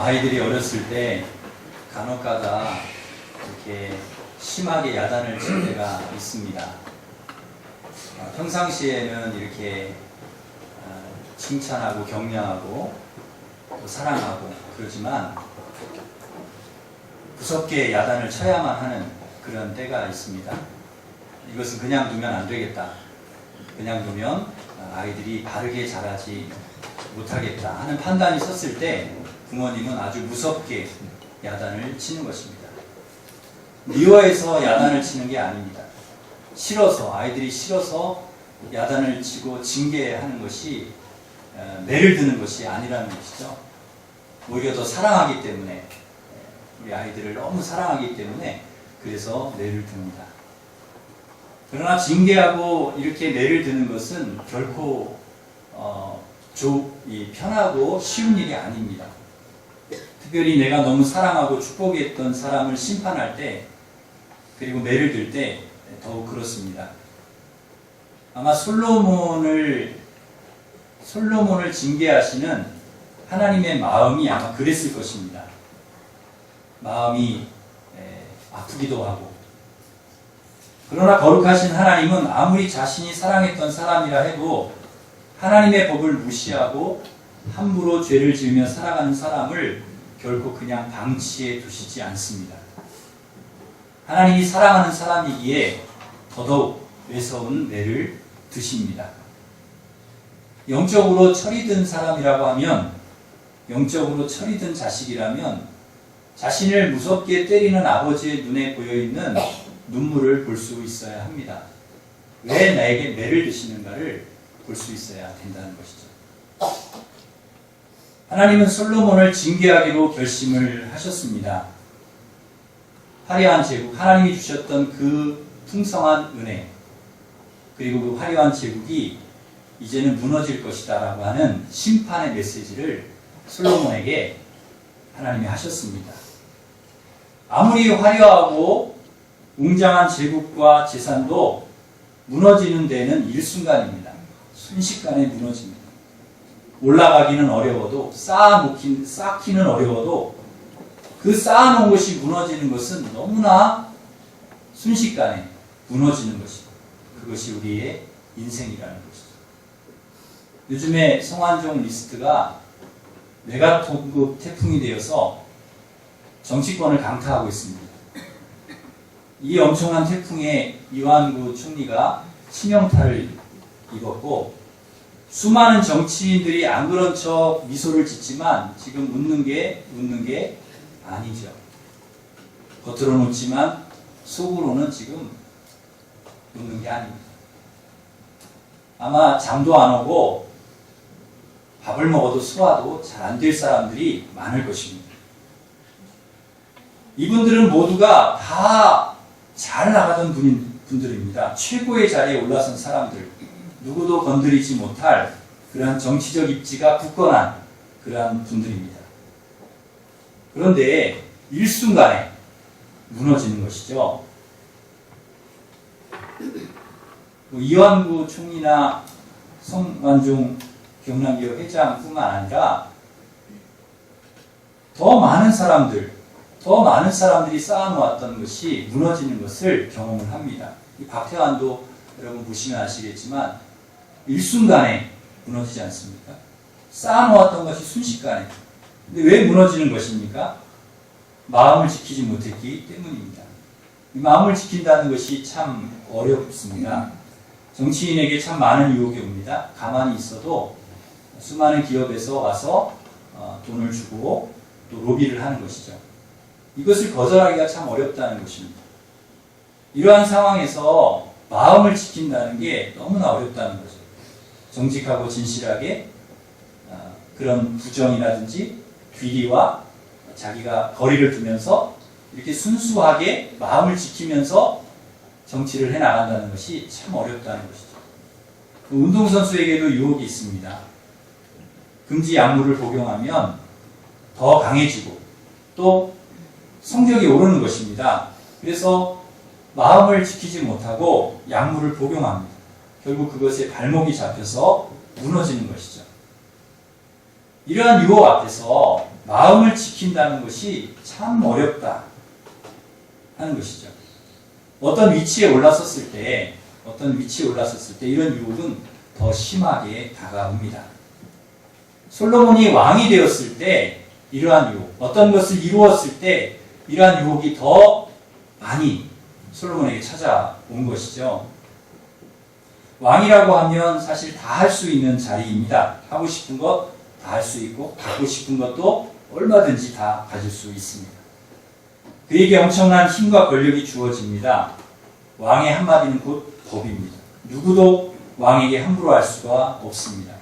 아이들이 어렸을 때 간혹가다 이렇게 심하게 야단을 칠 때가 있습니다. 평상시에는 이렇게 칭찬하고 격려하고 또 사랑하고 그러지만 무섭게 야단을 쳐야만 하는 그런 때가 있습니다. 이것은 그냥 두면 안 되겠다. 그냥 두면 아이들이 바르게 자라지 못하겠다 하는 판단이 섰을 때 부모님은 아주 무섭게 야단을 치는 것입니다. 미워해서 야단을 치는 게 아닙니다. 싫어서, 아이들이 싫어서 야단을 치고 징계하는 것이 매를 드는 것이 아니라는 것이죠. 오히려 더 사랑하기 때문에, 우리 아이들을 너무 사랑하기 때문에 그래서 매를 듭니다. 그러나 징계하고 이렇게 매를 드는 것은 결코 편하고 쉬운 일이 아닙니다. 특별히 내가 너무 사랑하고 축복했던 사람을 심판할 때, 그리고 매를 들 때 더욱 그렇습니다. 아마 솔로몬을 징계하시는 하나님의 마음이 아마 그랬을 것입니다. 마음이 아프기도 하고. 그러나 거룩하신 하나님은 아무리 자신이 사랑했던 사람이라 해도 하나님의 법을 무시하고 함부로 죄를 지으며 살아가는 사람을 결코 그냥 방치해 두시지 않습니다. 하나님이 사랑하는 사람이기에 더더욱 매서운 매를 드십니다. 영적으로 철이 든 사람이라고 하면, 영적으로 철이 든 자식이라면 자신을 무섭게 때리는 아버지의 눈에 보여있는 눈물을 볼 수 있어야 합니다. 왜 나에게 매를 드시는가를 볼 수 있어야 된다는 것이죠. 하나님은 솔로몬을 징계하기로 결심을 하셨습니다. 화려한 제국, 하나님이 주셨던 그 풍성한 은혜, 그리고 그 화려한 제국이 이제는 무너질 것이다 라고 하는 심판의 메시지를 솔로몬에게 하나님이 하셨습니다. 아무리 화려하고 웅장한 제국과 재산도 무너지는 데는 일순간입니다. 순식간에 무너집니다. 올라가기는 어려워도, 쌓기는 어려워도 그 쌓아놓은 것이 무너지는 것은 너무나 순식간에 무너지는 것이고, 그것이 우리의 인생이라는 것이죠. 요즘에 성완종 리스트가 메가톤급 태풍이 되어서 정치권을 강타하고 있습니다. 이 엄청난 태풍에 이완구 총리가 치명타를 입었고, 수많은 정치인들이 안 그런 척 미소를 짓지만 지금 웃는 게 아니죠. 겉으로는 웃지만 속으로는 지금 웃는 게 아닙니다. 아마 잠도 안 오고 밥을 먹어도 소화도 잘 안 될 사람들이 많을 것입니다. 이분들은 모두가 다 잘 나가던 분들입니다. 최고의 자리에 올라선 사람들, 누구도 건드리지 못할 그러한 정치적 입지가 굳건한 그러한 분들입니다. 그런데 일순간에 무너지는 것이죠. 이완구 총리나 성완종 경남기업 회장뿐만 아니라 더 많은 사람들이 쌓아놓았던 것이 무너지는 것을 경험을 합니다. 이 박태환도 여러분 보시면 아시겠지만 일순간에 무너지지 않습니까? 쌓아놓았던 것이 순식간에. 근데 왜 무너지는 것입니까? 마음을 지키지 못했기 때문입니다. 이 마음을 지킨다는 것이 참 어렵습니다. 정치인에게 참 많은 유혹이 옵니다. 가만히 있어도 수많은 기업에서 와서 돈을 주고 또 로비를 하는 것이죠. 이것을 거절하기가 참 어렵다는 것입니다. 이러한 상황에서 마음을 지킨다는 게 너무나 어렵다는 거죠. 정직하고 진실하게 그런 부정이라든지 비리와 자기가 거리를 두면서 이렇게 순수하게 마음을 지키면서 정치를 해나간다는 것이 참 어렵다는 것이죠. 운동선수에게도 유혹이 있습니다. 금지 약물을 복용하면 더 강해지고 또 성적이 오르는 것입니다. 그래서 마음을 지키지 못하고 약물을 복용합니다. 결국 그것에 발목이 잡혀서 무너지는 것이죠. 이러한 유혹 앞에서 마음을 지킨다는 것이 참 어렵다 하는 것이죠. 어떤 위치에 올라섰을 때 이런 유혹은 더 심하게 다가옵니다. 솔로몬이 왕이 되었을 때 이러한 유혹, 어떤 것을 이루었을 때 이러한 유혹이 더 많이 솔로몬에게 찾아온 것이죠. 왕이라고 하면 사실 다 할 수 있는 자리입니다. 하고 싶은 것 다 할 수 있고 갖고 싶은 것도 얼마든지 다 가질 수 있습니다. 그에게 엄청난 힘과 권력이 주어집니다. 왕의 한마디는 곧 법입니다. 누구도 왕에게 함부로 할 수가 없습니다.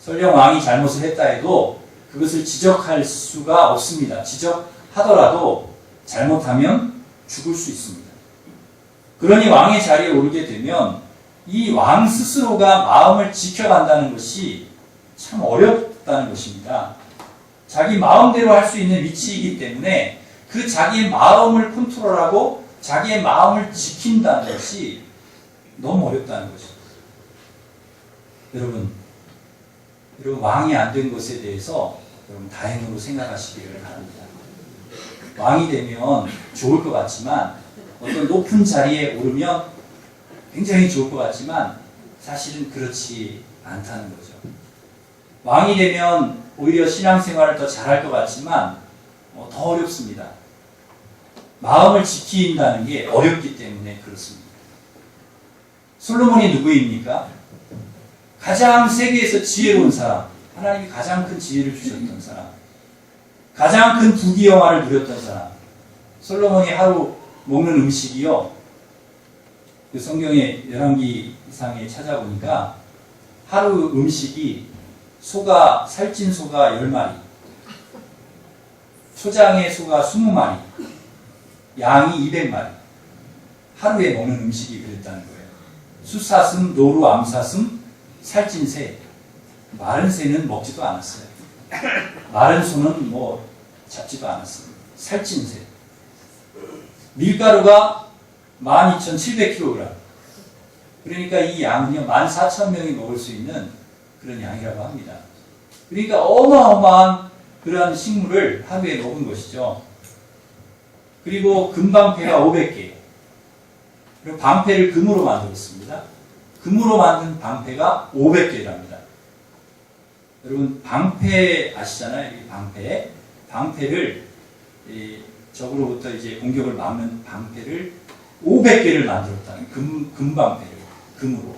설령 왕이 잘못을 했다 해도 그것을 지적할 수가 없습니다. 지적하더라도 잘못하면 죽을 수 있습니다. 그러니 왕의 자리에 오르게 되면 이 왕 스스로가 마음을 지켜간다는 것이 참 어렵다는 것입니다. 자기 마음대로 할 수 있는 위치이기 때문에 그 자기의 마음을 컨트롤하고 자기의 마음을 지킨다는 것이 너무 어렵다는 것입니다. 여러분 왕이 안 된 것에 대해서 여러분 다행으로 생각하시기를 바랍니다. 왕이 되면 좋을 것 같지만 어떤 높은 자리에 오르면 굉장히 좋을 것 같지만 사실은 그렇지 않다는 거죠. 왕이 되면 오히려 신앙생활을 더 잘할 것 같지만 더 어렵습니다. 마음을 지킨다는 게 어렵기 때문에 그렇습니다. 솔로몬이 누구입니까? 가장 세계에서 지혜로운 사람, 하나님이 가장 큰 지혜를 주셨던 사람, 가장 큰 부귀영화를 누렸던 사람. 솔로몬이 하루 먹는 음식이요, 그 성경의 열왕기상에 찾아보니까 하루 음식이 살찐 소가 10마리, 초장의 소가 20마리, 양이 200마리. 하루에 먹는 음식이 그랬다는 거예요. 숫사슴, 노루, 암사슴, 살찐 새. 마른 새는 먹지도 않았어요. 마른 소는 잡지도 않았어요. 살찐 새. 밀가루가 12,700kg. 그러니까 이 양은요, 14,000명이 먹을 수 있는 그런 양이라고 합니다. 그러니까 어마어마한 그러한 식물을 하루에 먹은 것이죠. 그리고 금방패가 500개. 그리고 방패를 금으로 만들었습니다. 금으로 만든 방패가 500개랍니다. 여러분 방패 아시잖아요? 이 방패를 적으로부터 이제 공격을 막는 방패를 500개를 만들었다는 금방패를 금으로.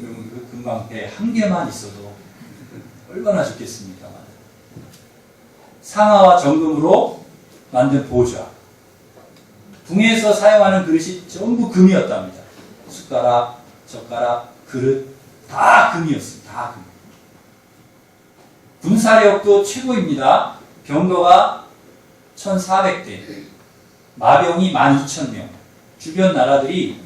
여러분 그 금방패 한 개만 있어도 얼마나 좋겠습니까? 상아와 정금으로 만든 보좌. 궁에서 사용하는 그릇이 전부 금이었답니다. 숟가락, 젓가락, 그릇 다 금이었습니다. 다 금. 군사력도 최고입니다. 병거가 1,400대, 마병이 12,000명. 주변 나라들이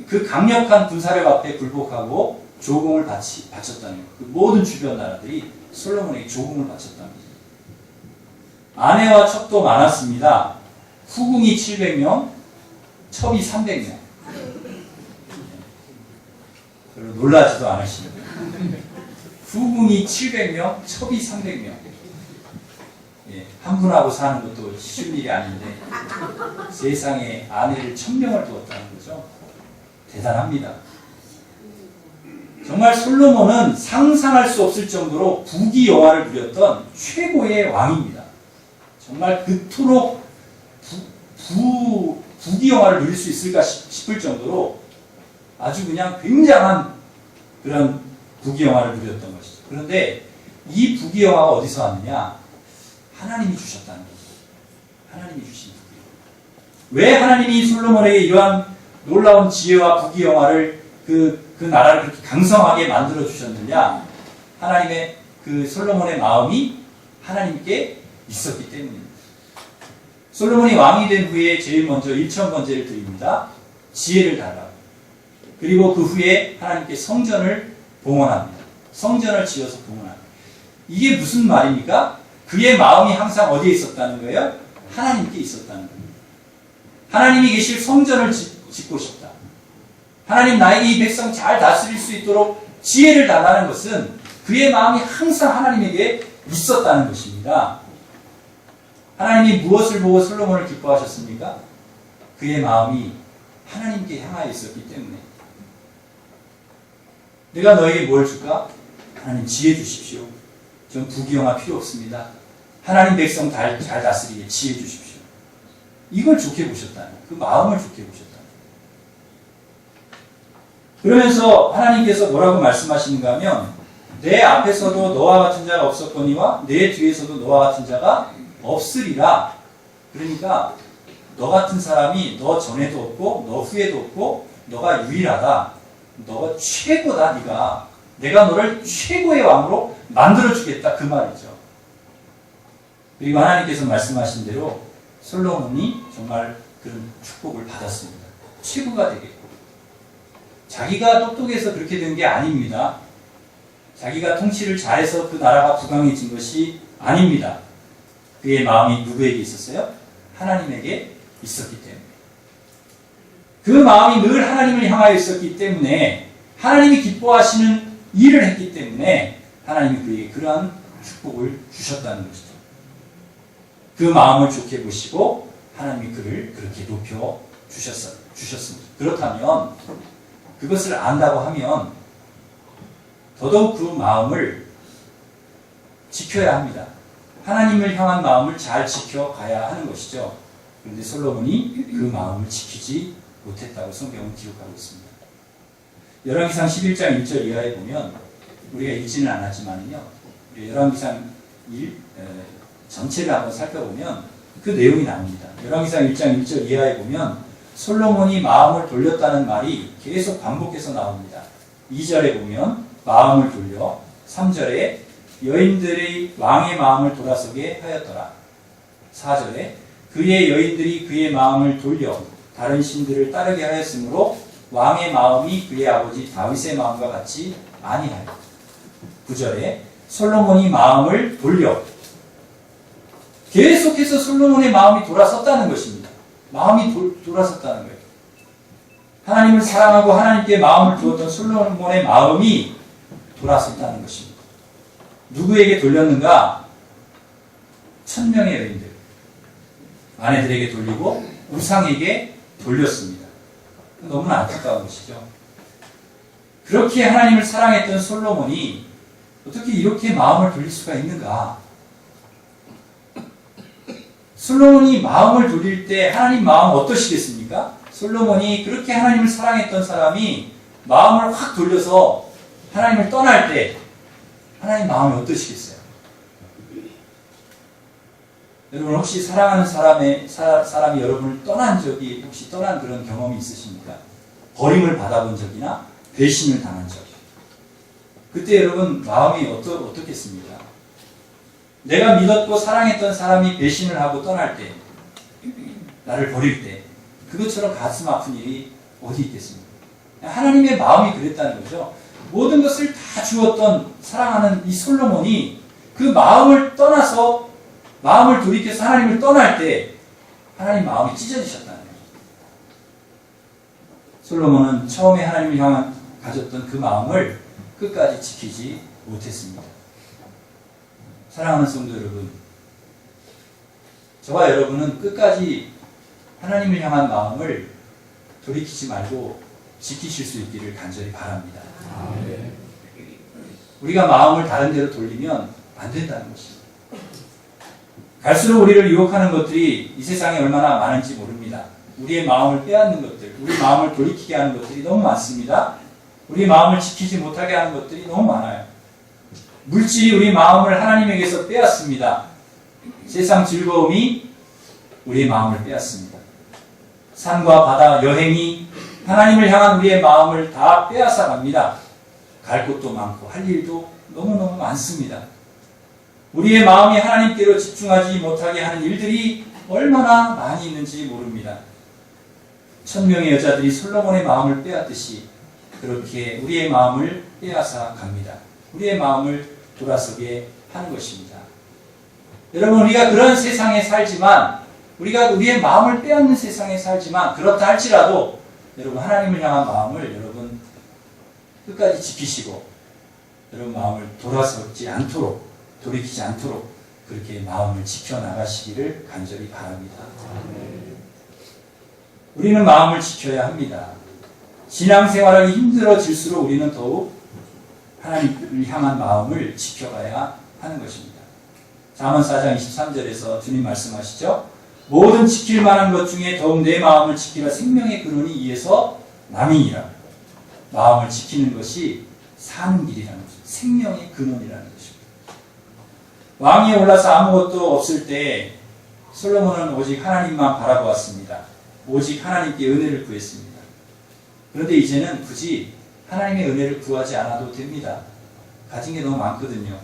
그 강력한 군사력 앞에 굴복하고 조공을 바쳤다는 거예요. 그 모든 주변 나라들이 솔로몬에게 조공을 바쳤답니다. 아내와 첩도 많았습니다. 후궁이 700명, 첩이 300명. 별로 놀라지도 않으시는 거예요. 후궁이 700명, 첩이 300명. 한 분하고 사는 것도 쉬운 일이 아닌데 세상에 아내를 1000명을 두었다는 거죠. 대단합니다. 정말 솔로몬은 상상할 수 없을 정도로 부귀영화를 누렸던 최고의 왕입니다. 정말 그토록 부귀영화를 누릴 수 있을까 싶을 정도로 아주 그냥 굉장한 그런 부귀영화를 누렸던 것이죠. 그런데 이 부귀영화가 어디서 왔느냐? 하나님이 주셨다는 거죠. 하나님이 주신 부귀영화. 왜 하나님이 솔로몬에게 이러한 놀라운 지혜와 부귀영화를 그 나라를 그렇게 강성하게 만들어 주셨느냐? 하나님의 그 솔로몬의 마음이 하나님께 있었기 때문입니다. 솔로몬이 왕이 된 후에 제일 먼저 일천번제를 드립니다. 지혜를 달라고. 그리고 그 후에 하나님께 성전을 봉헌합니다. 성전을 지어서 봉헌합니다. 이게 무슨 말입니까? 그의 마음이 항상 어디에 있었다는 거예요? 하나님께 있었다는 거예요. 하나님이 계실 성전을 짓고 싶다. 하나님 나에게 이 백성 잘 다스릴 수 있도록 지혜를 달라는 것은 그의 마음이 항상 하나님에게 있었다는 것입니다. 하나님이 무엇을 보고 솔로몬을 기뻐하셨습니까? 그의 마음이 하나님께 향하여 있었기 때문에. 내가 너에게 뭘 줄까? 하나님 지혜 주십시오. 전 부귀영화 필요 없습니다. 하나님 백성 잘 다스리게 지혜 주십시오. 이걸 좋게 보셨다는, 그 마음을 좋게 보셨다는. 그러면서 하나님께서 뭐라고 말씀하시는가 하면 내 앞에서도 너와 같은 자가 없었거니와 내 뒤에서도 너와 같은 자가 없으리라. 그러니까 너 같은 사람이 너 전에도 없고 너 후에도 없고 너가 유일하다. 너가 최고다. 네가. 내가 너를 최고의 왕으로 만들어주겠다. 그 말이죠. 그리고 하나님께서 말씀하신 대로 솔로몬이 정말 그런 축복을 받았습니다. 최고가 되겠고. 자기가 똑똑해서 그렇게 된 게 아닙니다. 자기가 통치를 잘해서 그 나라가 부강해진 것이 아닙니다. 그의 마음이 누구에게 있었어요? 하나님에게 있었기 때문에. 그 마음이 늘 하나님을 향하여 있었기 때문에 하나님이 기뻐하시는 일을 했기 때문에 하나님이 그에게 그러한 축복을 주셨다는 것이죠. 그 마음을 좋게 보시고 하나님이 그를 그렇게 높여 주셨습니다. 그렇다면 그것을 안다고 하면 더더욱 그 마음을 지켜야 합니다. 하나님을 향한 마음을 잘 지켜가야 하는 것이죠. 그런데 솔로몬이 그 마음을 지키지 못했다고 성경은 기록하고 있습니다. 열왕기상 11장 1절 이하에 보면 우리가 읽지는 않았지만요. 열왕기상 1 전체를 한번 살펴보면 그 내용이 나옵니다. 열왕기상 1장 1절 이하에 보면 솔로몬이 마음을 돌렸다는 말이 계속 반복해서 나옵니다. 2절에 보면 마음을 돌려, 3절에 여인들의 왕의 마음을 돌아서게 하였더라. 4절에 그의 여인들이 그의 마음을 돌려 다른 신들을 따르게 하였으므로 왕의 마음이 그의 아버지 다윗의 마음과 같이 아니하여. 9절에 솔로몬이 마음을 돌려. 계속해서 솔로몬의 마음이 돌아섰다는 것입니다. 마음이 돌아섰다는 거예요. 하나님을 사랑하고 하나님께 마음을 두었던 솔로몬의 마음이 돌아섰다는 것입니다. 누구에게 돌렸는가? 1000명의 여인들. 아내들에게 돌리고 우상에게 돌렸습니다. 너무나 안타까운 것이죠. 그렇게 하나님을 사랑했던 솔로몬이 어떻게 이렇게 마음을 돌릴 수가 있는가? 솔로몬이 마음을 돌릴 때 하나님 마음은 어떠시겠습니까? 솔로몬이 그렇게 하나님을 사랑했던 사람이 마음을 확 돌려서 하나님을 떠날 때 하나님 마음이 어떠시겠어요? 여러분 혹시 사랑하는 사람이 여러분을 떠난 적이 혹시 떠난 그런 경험이 있으십니까? 버림을 받아본 적이나 배신을 당한 적. 그때 여러분 마음이 어떻겠습니까? 내가 믿었고 사랑했던 사람이 배신을 하고 떠날 때, 나를 버릴 때 그것처럼 가슴 아픈 일이 어디 있겠습니까? 하나님의 마음이 그랬다는 거죠. 모든 것을 다 주었던 사랑하는 이 솔로몬이 그 마음을 떠나서 마음을 돌이켜서 하나님을 떠날 때 하나님 마음이 찢어지셨다는 거예요. 솔로몬은 처음에 하나님을 향한 가졌던 그 마음을 끝까지 지키지 못했습니다. 사랑하는 성도 여러분, 저와 여러분은 끝까지 하나님을 향한 마음을 돌이키지 말고 지키실 수 있기를 간절히 바랍니다. 우리가 마음을 다른 데로 돌리면 안 된다는 것입니다. 갈수록 우리를 유혹하는 것들이 이 세상에 얼마나 많은지 모릅니다. 우리의 마음을 빼앗는 것들, 우리 마음을 돌이키게 하는 것들이 너무 많습니다. 우리 마음을 지키지 못하게 하는 것들이 너무 많아요. 물질이 우리 마음을 하나님에게서 빼앗습니다. 세상 즐거움이 우리의 마음을 빼앗습니다. 산과 바다, 여행이 하나님을 향한 우리의 마음을 다 빼앗아 갑니다. 갈 곳도 많고 할 일도 너무너무 많습니다. 우리의 마음이 하나님께로 집중하지 못하게 하는 일들이 얼마나 많이 있는지 모릅니다. 1000명의 여자들이 솔로몬의 마음을 빼앗듯이 그렇게 우리의 마음을 빼앗아 갑니다. 우리의 마음을 돌아서게 하는 것입니다. 여러분, 우리가 그런 세상에 살지만, 우리가 우리의 마음을 빼앗는 세상에 살지만, 그렇다 할지라도 여러분 하나님을 향한 마음을 여러분 끝까지 지키시고 여러분 마음을 돌아서지 않도록 돌이키지 않도록 그렇게 마음을 지켜나가시기를 간절히 바랍니다. 우리는 마음을 지켜야 합니다. 신앙생활하기 힘들어질수록 우리는 더욱 하나님을 향한 마음을 지켜가야 하는 것입니다. 잠언 4장 23절에서 주님 말씀하시죠. 모든 지킬 만한 것 중에 더욱 내 마음을 지키라. 생명의 근원이 이에서 남이니라. 마음을 지키는 것이 사는 길이라는 것입니다. 생명의 근원이라는 것입니다. 왕위에 올라서 아무것도 없을 때 솔로몬은 오직 하나님만 바라보았습니다. 오직 하나님께 은혜를 구했습니다. 그런데 이제는 굳이 하나님의 은혜를 구하지 않아도 됩니다. 가진 게 너무 많거든요.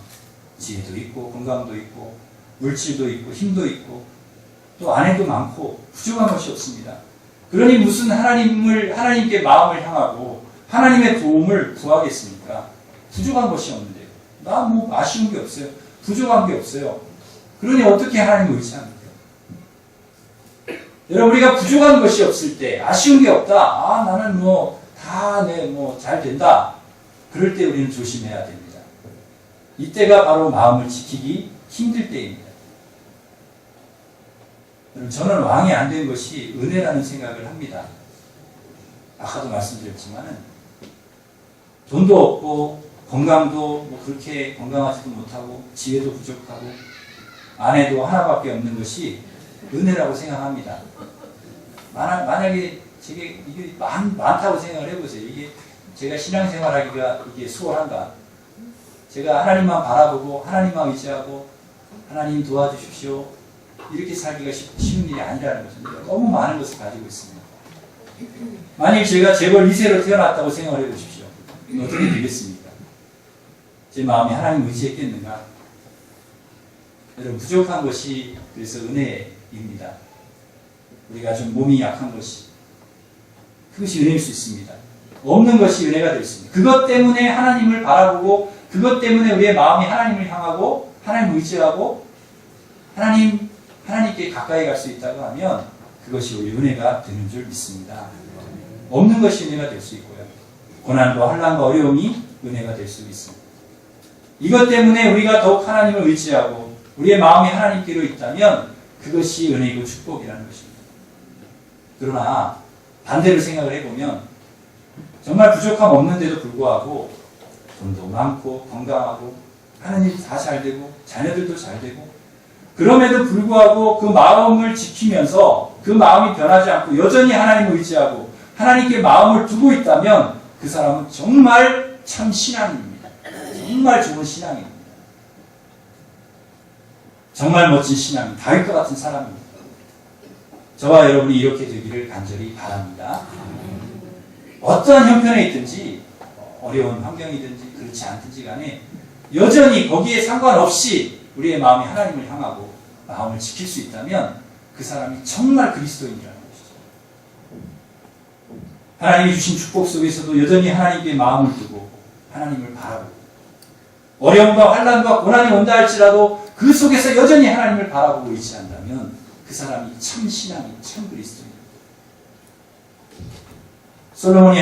지혜도 있고 건강도 있고 물질도 있고 힘도 있고 또 아내도 많고 부족한 것이 없습니다. 그러니 무슨 하나님께 마음을 향하고 하나님의 도움을 구하겠습니까? 부족한 것이 없는데요. 나 뭐 아쉬운 게 없어요. 부족한 게 없어요. 그러니 어떻게 하나님을 의지합니까? 여러분, 우리가 부족한 것이 없을 때, 아쉬운 게 없다. 아, 나는 잘 된다. 그럴 때 우리는 조심해야 됩니다. 이때가 바로 마음을 지키기 힘들 때입니다. 저는 왕이 안 된 것이 은혜라는 생각을 합니다. 아까도 말씀드렸지만은, 돈도 없고, 건강도 그렇게 건강하지도 못하고, 지혜도 부족하고, 아내도 하나밖에 없는 것이 은혜라고 생각합니다. 만약에 이게 많다고 생각을 해보세요. 이게 제가 신앙생활하기가 이게 수월한가? 제가 하나님만 바라보고 하나님만 의지하고 하나님 도와주십시오. 이렇게 살기가 쉬운 일이 아니라는 것입니다. 너무 많은 것을 가지고 있습니다. 만약 제가 재벌 2세로 태어났다고 생각을 해보십시오. 어떻게 되겠습니까? 제 마음이 하나님 의지했겠는가? 여러분, 부족한 것이 그래서 은혜입니다. 우리가 좀 몸이 약한 것이, 그것이 은혜일 수 있습니다. 없는 것이 은혜가 될 수 있습니다. 그것 때문에 하나님을 바라보고, 그것 때문에 우리의 마음이 하나님을 향하고, 하나님을 의지하고, 하나님께 가까이 갈 수 있다고 하면, 그것이 우리 은혜가 되는 줄 믿습니다. 없는 것이 은혜가 될 수 있고요. 고난과 환난과 어려움이 은혜가 될 수 있습니다. 이것 때문에 우리가 더욱 하나님을 의지하고, 우리의 마음이 하나님께로 있다면, 그것이 은혜이고 축복이라는 것입니다. 그러나 반대로 생각을 해보면 정말 부족함 없는데도 불구하고 돈도 많고 건강하고 하는 일 다 잘 되고 자녀들도 잘 되고 그럼에도 불구하고 그 마음을 지키면서 그 마음이 변하지 않고 여전히 하나님을 의지하고 하나님께 마음을 두고 있다면 그 사람은 정말 참 신앙입니다. 정말 좋은 신앙입니다. 정말 멋진 신앙, 다윗과 같은 사람입니다. 저와 여러분이 이렇게 되기를 간절히 바랍니다. 어떠한 형편에 있든지 어려운 환경이든지 그렇지 않든지 간에 여전히 거기에 상관없이 우리의 마음이 하나님을 향하고 마음을 지킬 수 있다면 그 사람이 정말 그리스도인이라는 것이죠. 하나님이 주신 축복 속에서도 여전히 하나님께 마음을 두고 하나님을 바라보고 어려움과 환난과 고난이 온다 할지라도 그 속에서 여전히 하나님을 바라보고 의지한다면 그 사람이 참 신앙이 참 그리스도입니다. 솔로몬이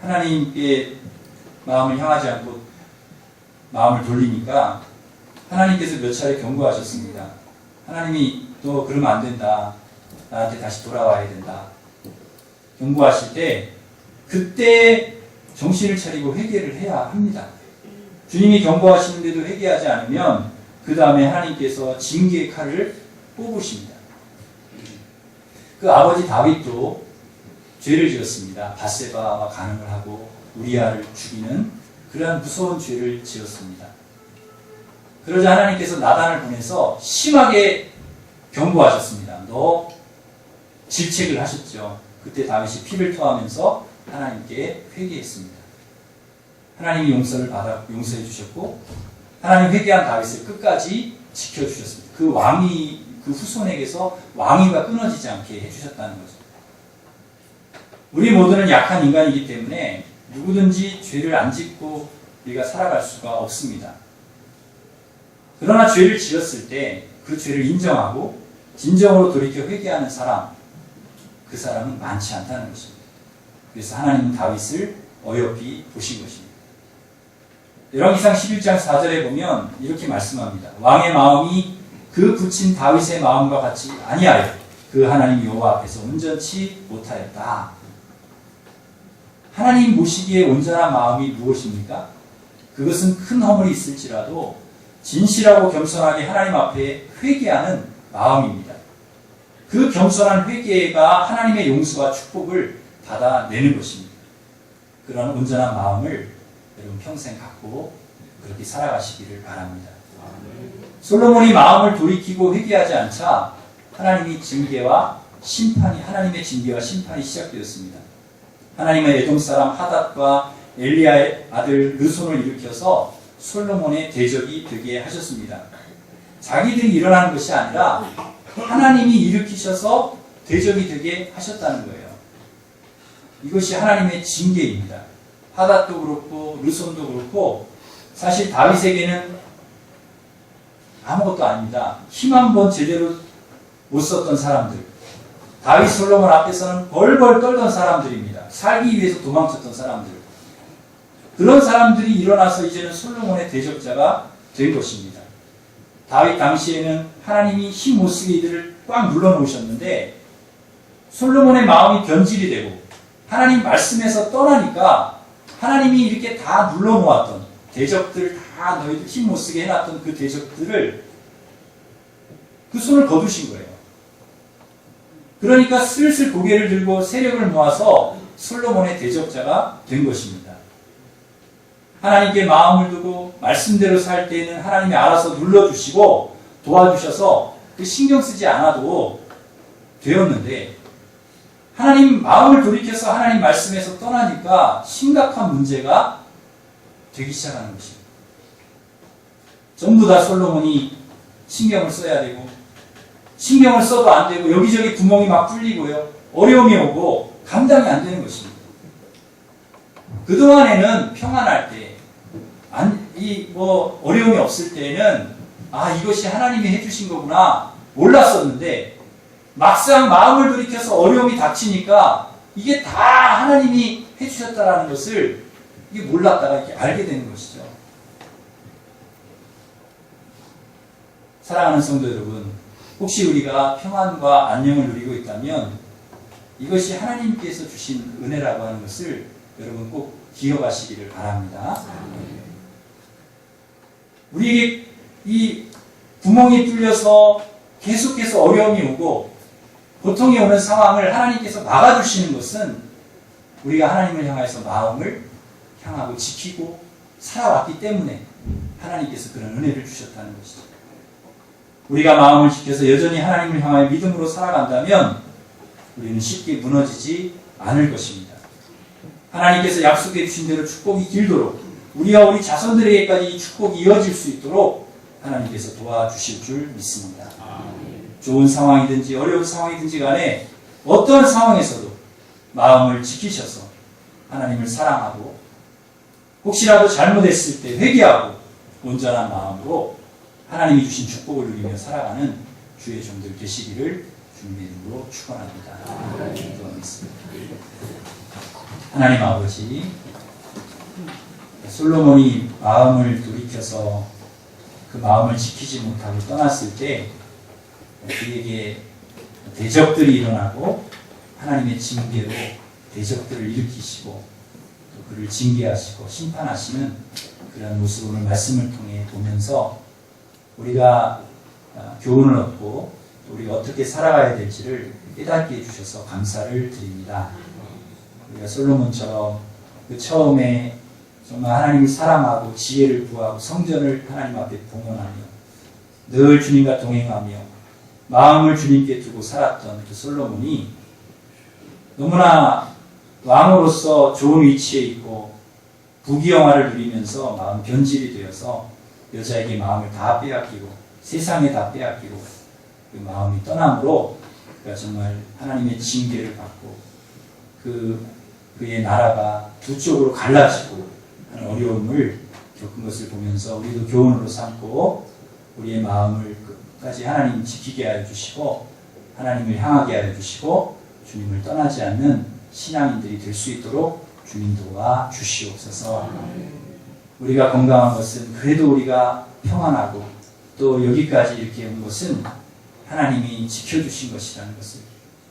하나님께 마음을 향하지 않고 마음을 돌리니까 하나님께서 몇 차례 경고하셨습니다. 하나님이 너 그러면 안 된다. 나한테 다시 돌아와야 된다. 경고하실 때 그때 정신을 차리고 회개를 해야 합니다. 주님이 경고하시는데도 회개하지 않으면 그 다음에 하나님께서 징계의 칼을 뽑으십니다. 그 아버지 다윗도 죄를 지었습니다. 밧세바와 간음을 하고 우리아를 죽이는 그러한 무서운 죄를 지었습니다. 그러자 하나님께서 나단을 보내서 심하게 경고하셨습니다. 너 질책을 하셨죠. 그때 다윗이 피를 토하면서 하나님께 회개했습니다. 하나님이 용서해 주셨고 하나님 회개한 다윗을 끝까지 지켜주셨습니다. 그 후손에게서 왕위가 끊어지지 않게 해주셨다는 거죠. 우리 모두는 약한 인간이기 때문에 누구든지 죄를 안 짓고 우리가 살아갈 수가 없습니다. 그러나 죄를 지었을 때 그 죄를 인정하고 진정으로 돌이켜 회개하는 사람, 그 사람은 많지 않다는 것입니다. 그래서 하나님은 다윗을 어여삐 보신 것입니다. 열왕기상 11장 4절에 보면 이렇게 말씀합니다. 왕의 마음이 그 붙인 다윗의 마음과 같이 아니하여 그 하나님 여호와 앞에서 온전치 못하였다. 하나님 모시기에 온전한 마음이 무엇입니까? 그것은 큰 허물이 있을지라도 진실하고 겸손하게 하나님 앞에 회개하는 마음입니다. 그 겸손한 회개가 하나님의 용서와 축복을 받아내는 것입니다. 그런 온전한 마음을 여러분 평생 갖고 그렇게 살아가시기를 바랍니다. 솔로몬이 마음을 돌이키고 회개하지 않자 하나님의 징계와 심판이 시작되었습니다. 하나님은 에돔 사람 하닷과 엘리야의 아들 르손을 일으켜서 솔로몬의 대적이 되게 하셨습니다. 자기들이 일어나는 것이 아니라 하나님이 일으키셔서 대적이 되게 하셨다는 거예요. 이것이 하나님의 징계입니다. 하닷도 그렇고 르손도 그렇고 사실 다윗에게는 아무것도 아닙니다. 힘 한 번 제대로 못 썼던 사람들, 다윗 솔로몬 앞에서는 벌벌 떨던 사람들입니다. 살기 위해서 도망쳤던 사람들, 그런 사람들이 일어나서 이제는 솔로몬의 대적자가 된 것입니다. 다윗 당시에는 하나님이 힘 못 쓰게 이들을 꽉 눌러놓으셨는데 솔로몬의 마음이 변질이 되고 하나님 말씀에서 떠나니까 하나님이 이렇게 다 눌러놓았던 대적들, 다 너희들 힘 못 쓰게 해놨던 그 대적들을 그 손을 거두신 거예요. 그러니까 슬슬 고개를 들고 세력을 모아서 솔로몬의 대적자가 된 것입니다. 하나님께 마음을 두고 말씀대로 살 때에는 하나님이 알아서 눌러주시고 도와주셔서 그 신경 쓰지 않아도 되었는데 하나님 마음을 돌이켜서 하나님 말씀에서 떠나니까 심각한 문제가 되기 시작하는 것입니다. 전부 다 솔로몬이 신경을 써야 되고 신경을 써도 안 되고 여기저기 구멍이 막 뚫리고요. 어려움이 오고 감당이 안 되는 것입니다. 그동안에는 평안할 때 어려움이 없을 때에는 이것이 하나님이 해주신 거구나 몰랐었는데 막상 마음을 돌이켜서 어려움이 닥치니까 이게 다 하나님이 해주셨다라는 것을 이게 몰랐다가 이렇게 알게 되는 것이죠. 사랑하는 성도 여러분, 혹시 우리가 평안과 안녕을 누리고 있다면 이것이 하나님께서 주신 은혜라고 하는 것을 여러분 꼭 기억하시기를 바랍니다. 우리에게 이 구멍이 뚫려서 계속해서 어려움이 오고 고통이 오는 상황을 하나님께서 막아주시는 것은 우리가 하나님을 향해서 마음을 향하고 지키고 살아왔기 때문에 하나님께서 그런 은혜를 주셨다는 것이죠. 우리가 마음을 지켜서 여전히 하나님을 향하여 믿음으로 살아간다면 우리는 쉽게 무너지지 않을 것입니다. 하나님께서 약속해 주신 대로 축복이 길도록 우리와 우리 자손들에게까지 이 축복이 이어질 수 있도록 하나님께서 도와주실 줄 믿습니다. 좋은 상황이든지 어려운 상황이든지 간에 어떤 상황에서도 마음을 지키셔서 하나님을 사랑하고 혹시라도 잘못했을 때 회개하고 온전한 마음으로 하나님이 주신 축복을 누리며 살아가는 주의 종들 되시기를 주님의 이름으로 축원합니다. 기도하겠습니다. 하나님 아버지, 솔로몬이 마음을 돌이켜서 그 마음을 지키지 못하고 떠났을 때 그에게 대적들이 일어나고 하나님의 징계로 대적들을 일으키시고 또 그를 징계하시고 심판하시는 그런 모습을 오늘 말씀을 통해 보면서 우리가 교훈을 얻고 우리가 어떻게 살아가야 될지를 깨닫게 해주셔서 감사를 드립니다. 우리가 솔로몬처럼 그 처음에 정말 하나님을 사랑하고 지혜를 구하고 성전을 하나님 앞에 봉헌하며 늘 주님과 동행하며 마음을 주님께 두고 살았던 그 솔로몬이 너무나 왕으로서 좋은 위치에 있고 부귀영화를 누리면서 마음 변질이 되어서 여자에게 마음을 다 빼앗기고 세상에 다 빼앗기고 그 마음이 떠남으로 그가 정말 하나님의 징계를 받고 그의 나라가 두 쪽으로 갈라지고 하는 어려움을 겪은 것을 보면서 우리도 교훈으로 삼고 우리의 마음을 끝까지 하나님 지키게 하여 주시고 하나님을 향하게 하여 주시고 주님을 떠나지 않는 신앙인들이 될 수 있도록 주님 도와 주시옵소서. 우리가 건강한 것은 그래도 우리가 평안하고 또 여기까지 이렇게 온 것은 하나님이 지켜주신 것이라는 것을,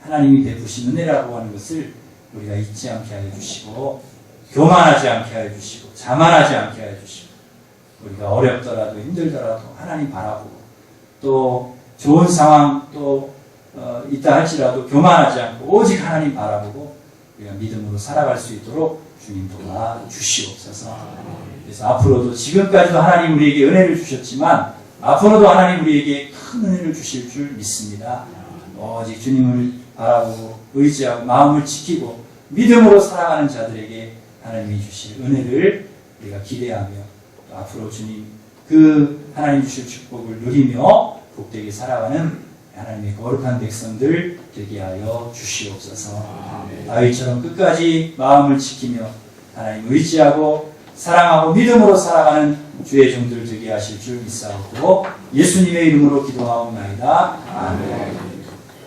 하나님이 베푸신 은혜라고 하는 것을 우리가 잊지 않게 하여 주시고, 교만하지 않게 하여 주시고, 자만하지 않게 하여 주시고, 우리가 어렵더라도 힘들더라도 하나님 바라보고, 또 좋은 상황 또 있다 할지라도 교만하지 않고 오직 하나님 바라보고 우리가 믿음으로 살아갈 수 있도록 주님 도와주시옵소서. 그래서 앞으로도, 지금까지도 하나님 우리에게 은혜를 주셨지만 앞으로도 하나님 우리에게 큰 은혜를 주실 줄 믿습니다. 오직 주님을 바라보고 의지하고 마음을 지키고 믿음으로 살아가는 자들에게 하나님이 주실 은혜를 우리가 기대하며, 또 앞으로 주님 그 하나님 주실 축복을 누리며 복되게 살아가는 하나님의 거룩한 백성들 되게 하여 주시옵소서. 다윗처럼 끝까지 마음을 지키며 하나님 의지하고 사랑하고 믿음으로 살아가는 주의 종들 되게 하실 줄 믿사옵고 예수님의 이름으로 기도하옵나이다. 아멘.